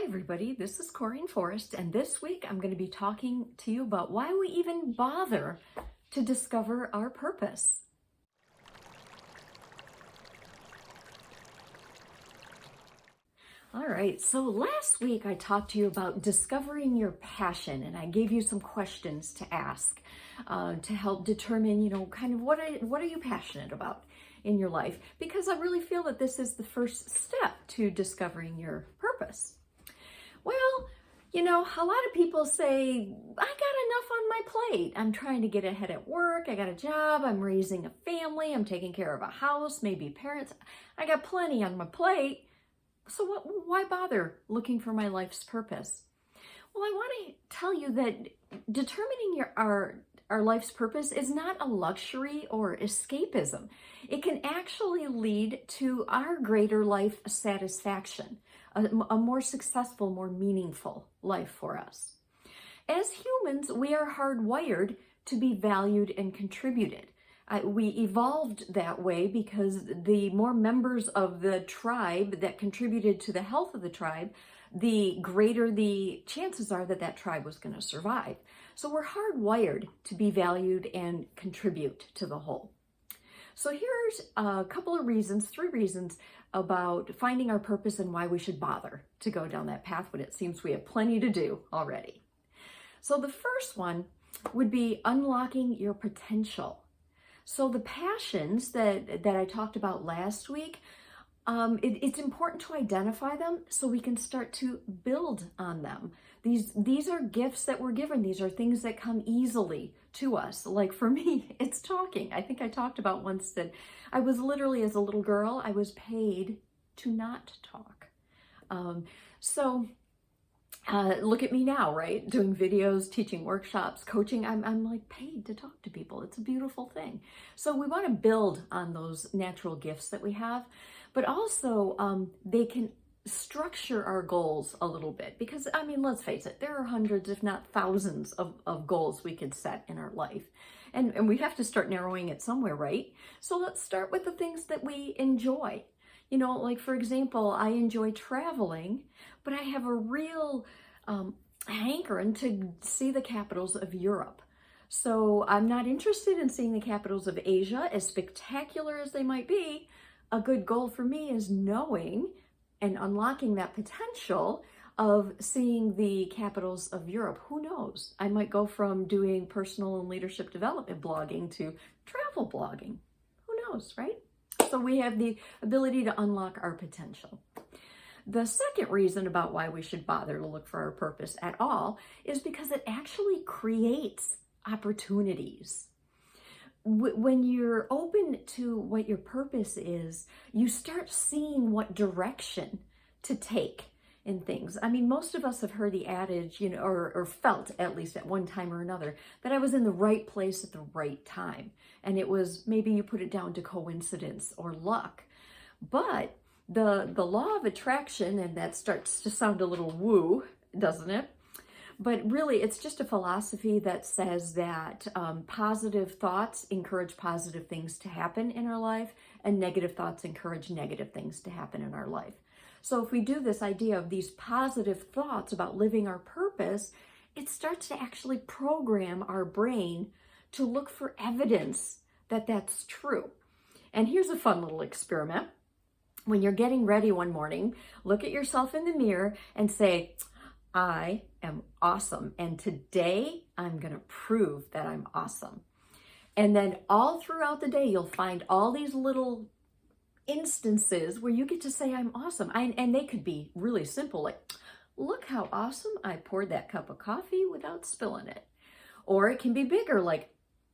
everybody, this is Corinne Forrest, and this week I'm going to be talking to you about why we even bother to discover our purpose. All right, so last week I talked to you about discovering your passion, and I gave you some questions to ask to help determine, kind of what are you passionate about in your life? Because I really feel that this is the first step to discovering your purpose. Well, a lot of people say, I got enough on my plate. I'm trying to get ahead at work. I got a job. I'm raising a family. I'm taking care of a house, maybe parents. I got plenty on my plate. So why bother looking for my life's purpose? Well, I want to tell you that determining our life's purpose is not a luxury or escapism. It can actually lead to our greater life satisfaction, a more successful, more meaningful life for us. As humans, we are hardwired to be valued and contributed. We evolved that way because the more members of the tribe that contributed to the health of the tribe, the greater the chances are that that tribe was going to survive. So we're hardwired to be valued and contribute to the whole. So here's a couple of reasons, 3 reasons about finding our purpose and why we should bother to go down that path when it seems we have plenty to do already. So the first one would be unlocking your potential. So the passions that I talked about last week, it's important to identify them so we can start to build on them. These are gifts that we're given. These are things that come easily to us. Like for me, it's talking. I think I talked about once that I was literally, as a little girl, I was paid to not talk. Look at me now, right? Doing videos, teaching workshops, coaching. I'm like paid to talk to people. It's a beautiful thing. So we want to build on those natural gifts that we have, but also they can structure our goals a little bit because, let's face it, there are hundreds, if not thousands of goals we could set in our life. And we have to start narrowing it somewhere, right? So let's start with the things that we enjoy. Like for example, I enjoy traveling, but I have a real hankering to see the capitals of Europe. So I'm not interested in seeing the capitals of Asia, as spectacular as they might be. A good goal for me is knowing and unlocking that potential of seeing the capitals of Europe. Who knows? I might go from doing personal and leadership development blogging to travel blogging. Who knows, right? So we have the ability to unlock our potential. The second reason about why we should bother to look for our purpose at all is because it actually creates opportunities. When you're open to what your purpose is, you start seeing what direction to take in things. Most of us have heard the adage, or felt at least at one time or another, that I was in the right place at the right time. And it was, maybe you put it down to coincidence or luck. But the law of attraction, and that starts to sound a little woo, doesn't it? But really, it's just a philosophy that says that positive thoughts encourage positive things to happen in our life, and negative thoughts encourage negative things to happen in our life. So if we do this idea of these positive thoughts about living our purpose, it starts to actually program our brain to look for evidence that that's true. And here's a fun little experiment. When you're getting ready one morning, look at yourself in the mirror and say, I am awesome. And today I'm going to prove that I'm awesome. And then all throughout the day, you'll find all these little instances where you get to say, I'm awesome. And they could be really simple, like, look how awesome I poured that cup of coffee without spilling it. Or it can be bigger, like,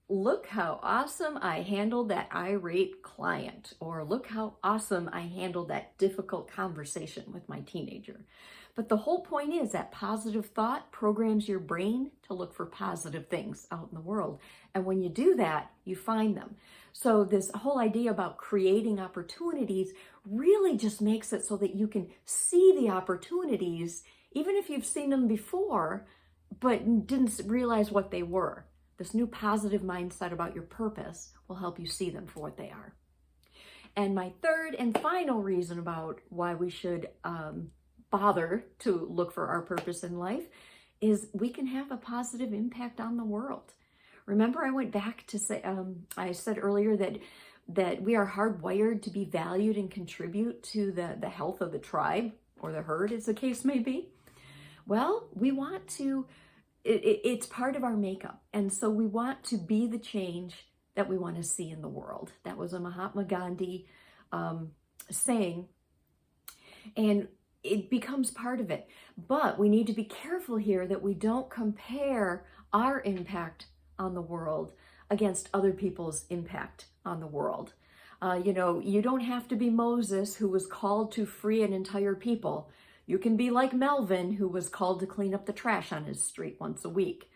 look how awesome I handled that irate client. Or look how awesome I handled that difficult conversation with my teenager. But the whole point is that positive thought programs your brain to look for positive things out in the world. And when you do that, you find them. So this whole idea about creating opportunities really just makes it so that you can see the opportunities, even if you've seen them before, but didn't realize what they were. This new positive mindset about your purpose will help you see them for what they are. And my third and final reason about why we should bother to look for our purpose in life, is we can have a positive impact on the world. Remember, I went back to say, I said earlier that we are hardwired to be valued and contribute to the health of the tribe or the herd, as the case may be. Well, we want to, it's part of our makeup. And so we want to be the change that we want to see in the world. That was a Mahatma Gandhi saying, and it becomes part of it. But we need to be careful here that we don't compare our impact on the world against other people's impact on the world. You don't have to be Moses, who was called to free an entire people. You can be like Melvin, who was called to clean up the trash on his street once a week.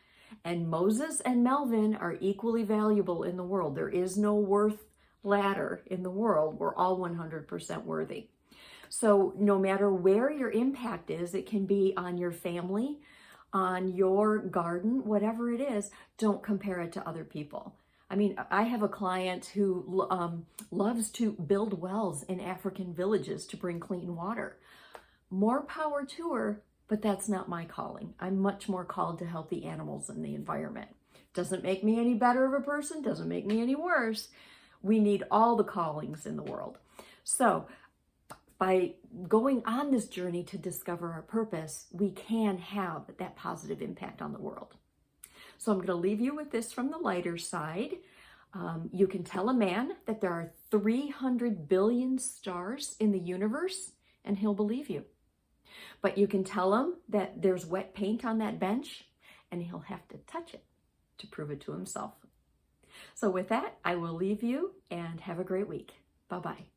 And Moses and Melvin are equally valuable in the world. There is no worth ladder in the world. We're all 100% worthy. So no matter where your impact is, it can be on your family, on your garden, whatever it is, don't compare it to other people. I mean, I have a client who loves to build wells in African villages to bring clean water. More power to her, but that's not my calling. I'm much more called to help the animals and the environment. Doesn't make me any better of a person, doesn't make me any worse. We need all the callings in the world. So by going on this journey to discover our purpose, we can have that positive impact on the world. So I'm going to leave you with this from the lighter side. You can tell a man that there are 300 billion stars in the universe, and he'll believe you. But you can tell him that there's wet paint on that bench, and he'll have to touch it to prove it to himself. So with that, I will leave you and have a great week. Bye-bye.